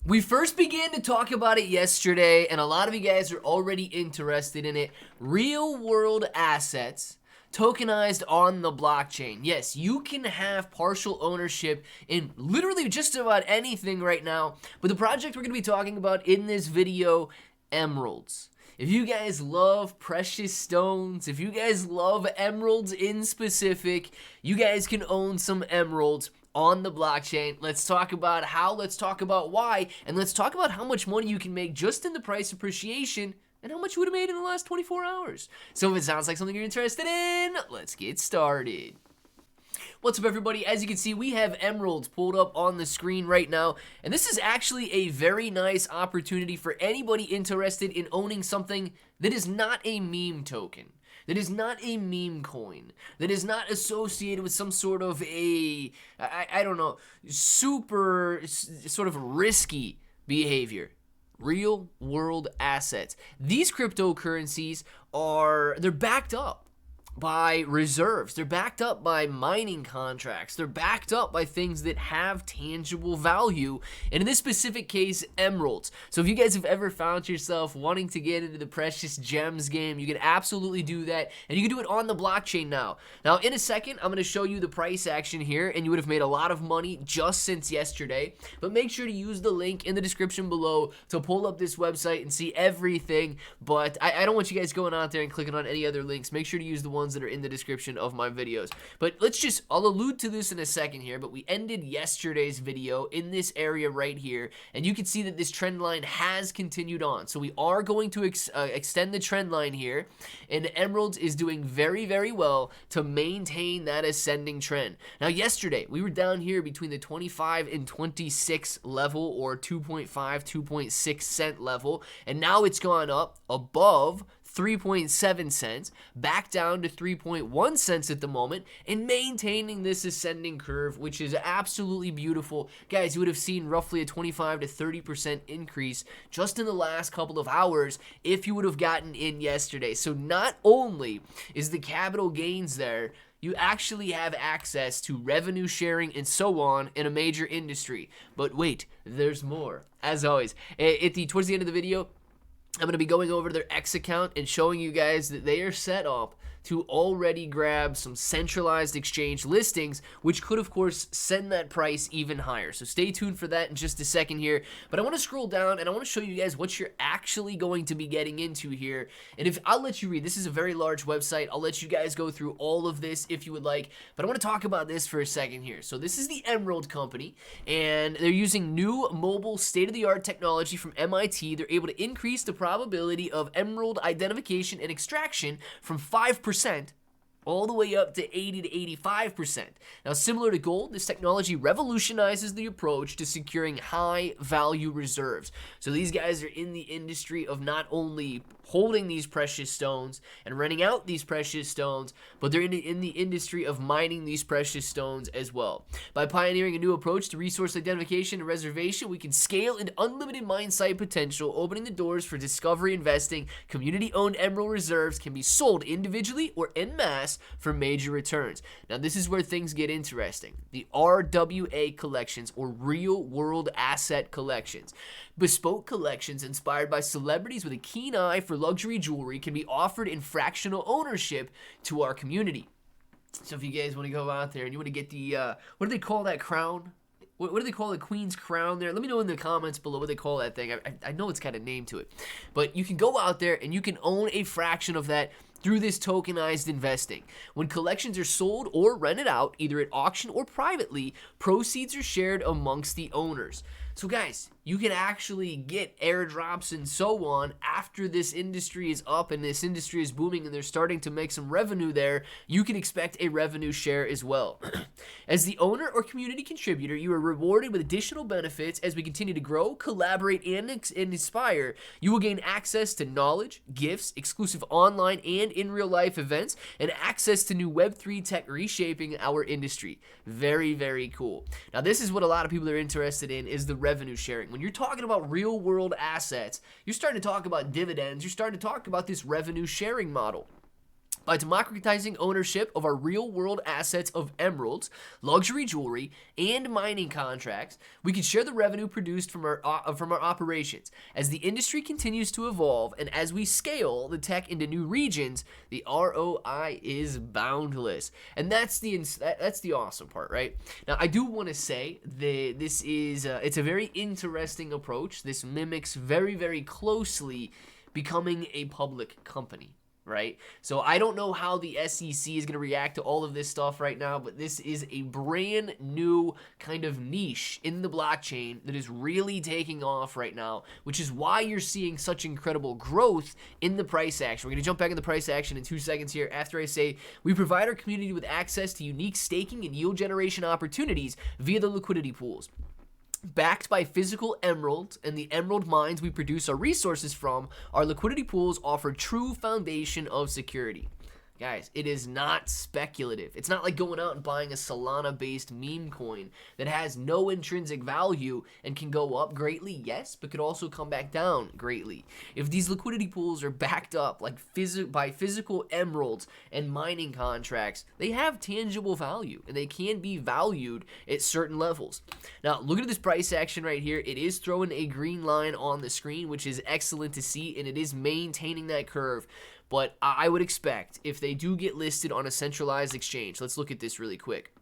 We first began to talk about it yesterday, and a lot of you guys are already interested in it. Real world assets tokenized on the blockchain. Yes, you can have partial ownership in literally just about anything right now, but the project we're going to be talking about in this video, emeralds. If you guys love precious stones, if you guys love emeralds in specific, you guys can own some emeralds on the blockchain. Let's talk about how, let's talk about why, and let's talk about how much money you can make just in the price appreciation and how much you would have made in the last 24 hours. So if it sounds like something you're interested in, let's get started. What's up, everybody? As you can see, we have emeralds pulled up on the screen right now, and this is actually a very nice opportunity for anybody interested in owning something that is not a meme token, that is not a meme coin, that is not associated with some sort of I don't know, super sort of risky behavior. Real world assets. These cryptocurrencies they're backed up by reserves. They're backed up by mining contracts. They're backed up by things that have tangible value. And in this specific case, emeralds. So if you guys have ever found yourself wanting to get into the precious gems game, you can absolutely do that. And you can do it on the blockchain now. Now, in a second, I'm going to show you the price action here, and you would have made a lot of money just since yesterday. But make sure to use the link in the description below to pull up this website and see everything. But I don't want you guys going out there and clicking on any other links. Make sure to use the ones that are in the description of my videos. But I'll allude to this in a second here, but we ended yesterday's video in this area right here, and you can see that this trend line has continued on. So we are going to extend the trend line here, and Emeralds is doing very, very well to maintain that ascending trend. Now, yesterday, we were down here between the 25 and 26 level, or 2.5, 2.6 cent level, and now it's gone up above 3.7 cents, back down to 3.1 cents at the moment, and maintaining this ascending curve, which is absolutely beautiful. Guys, you would have seen roughly a 25 to 30% increase just in the last couple of hours if you would have gotten in yesterday. So not only is the capital gains there, you actually have access to revenue sharing and so on in a major industry. But wait, there's more. As always, towards the end of the video, I'm going to be going over their X account and showing you guys that they are set up to already grab some centralized exchange listings, which could, of course, send that price even higher. So stay tuned for that in just a second here. But I want to scroll down and I want to show you guys what you're actually going to be getting into here. And if I'll let you read, this is a very large website. I'll let you guys go through all of this if you would like. But I want to talk about this for a second here. So this is the Emerald Company, and they're using new mobile state-of-the-art technology from MIT. They're able to increase the probability of emerald identification and extraction from 5% all the way up to 80 to 85%. Now, similar to gold, this technology revolutionizes the approach to securing high-value reserves. So these guys are in the industry of not only holding these precious stones and renting out these precious stones, but they're in the industry of mining these precious stones as well. By pioneering a new approach to resource identification and reservation, we can scale into unlimited mine site potential, opening the doors for discovery investing. Community-owned emerald reserves can be sold individually or en masse for major returns. Now, this is where things get interesting. The RWA collections, or real-world asset collections. Bespoke collections inspired by celebrities with a keen eye for luxury jewelry can be offered in fractional ownership to our community. So if you guys want to go out there and you want to get the, what do they call that crown? What do they call the Queen's crown there? Let me know in the comments below what they call that thing. I know it's got a name to it. But you can go out there and you can own a fraction of that through this tokenized investing. When collections are sold or rented out, either at auction or privately, proceeds are shared amongst the owners. So guys, you can actually get airdrops and so on after this industry is up and this industry is booming and they're starting to make some revenue there. You can expect a revenue share as well. As the owner or community contributor, you are rewarded with additional benefits as we continue to grow, collaborate, and inspire. You will gain access to knowledge, gifts, exclusive online and in real life events, and access to new Web3 tech reshaping our industry. Very, very cool. Now, this is what a lot of people are interested in, is the revenue sharing. When you're talking about real world assets, you're starting to talk about dividends, you're starting to talk about this revenue sharing model. By democratizing ownership of our real-world assets of emeralds, luxury jewelry, and mining contracts, we can share the revenue produced from our operations. As the industry continues to evolve and as we scale the tech into new regions, the ROI is boundless. And that's the awesome part, right? Now, I do want to say that this is it's a very interesting approach. This mimics very, very closely becoming a public company. Right? So I don't know how the SEC is going to react to all of this stuff right now, but this is a brand new kind of niche in the blockchain that is really taking off right now, which is why you're seeing such incredible growth in the price action. We're going to jump back in the price action in 2 seconds here after I say we provide our community with access to unique staking and yield generation opportunities via the liquidity pools. Backed by physical emeralds and the emerald mines we produce our resources from, our liquidity pools offer true foundation of security. Guys, it is not speculative. It's not like going out and buying a Solana-based meme coin that has no intrinsic value and can go up greatly, yes, but could also come back down greatly. If these liquidity pools are backed up like by physical emeralds and mining contracts, they have tangible value and they can be valued at certain levels. Now, look at this price action right here. It is throwing a green line on the screen, which is excellent to see, and it is maintaining that curve. But I would expect if they do get listed on a centralized exchange, let's look at this really quick.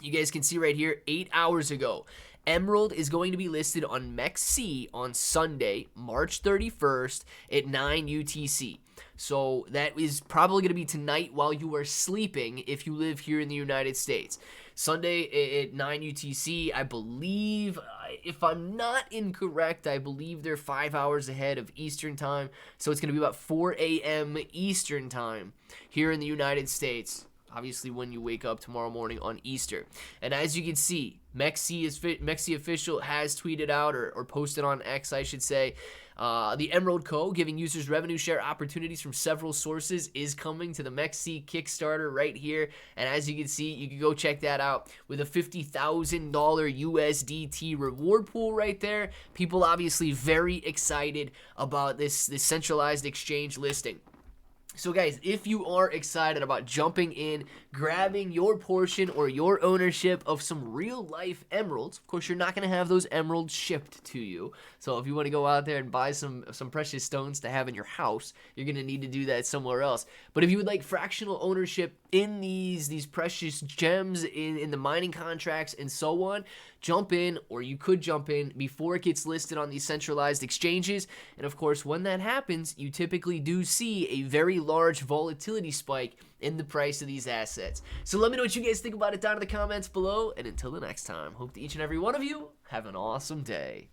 You guys can see right here, 8 hours ago, Emerald is going to be listed on MEXC on Sunday, March 31st at 9 UTC. So that is probably going to be tonight while you are sleeping if you live here in the United States. Sunday at 9 UTC, I believe, if I'm not incorrect, I believe they're 5 hours ahead of Eastern time. So it's going to be about 4 a.m. Eastern time here in the United States. Obviously, when you wake up tomorrow morning on Easter. And as you can see, MEXC official has tweeted out or posted on X, I should say, the Emerald Co. giving users revenue share opportunities from several sources is coming to the MEXC Kickstarter right here. And as you can see, you can go check that out with a $50,000 USDT reward pool right there. People obviously very excited about this centralized exchange listing. So guys, if you are excited about jumping in, grabbing your portion or your ownership of some real life emeralds, of course you're not going to have those emeralds shipped to you. So if you want to go out there and buy some precious stones to have in your house, you're going to need to do that somewhere else. But if you would like fractional ownership in these precious gems in the mining contracts and so on, jump in, or you could jump in before it gets listed on these centralized exchanges. And of course, when that happens, you typically do see a very large volatility spike in the price of these assets. So let me know what you guys think about it down in the comments below. And until the next time, hope that each and every one of you have an awesome day.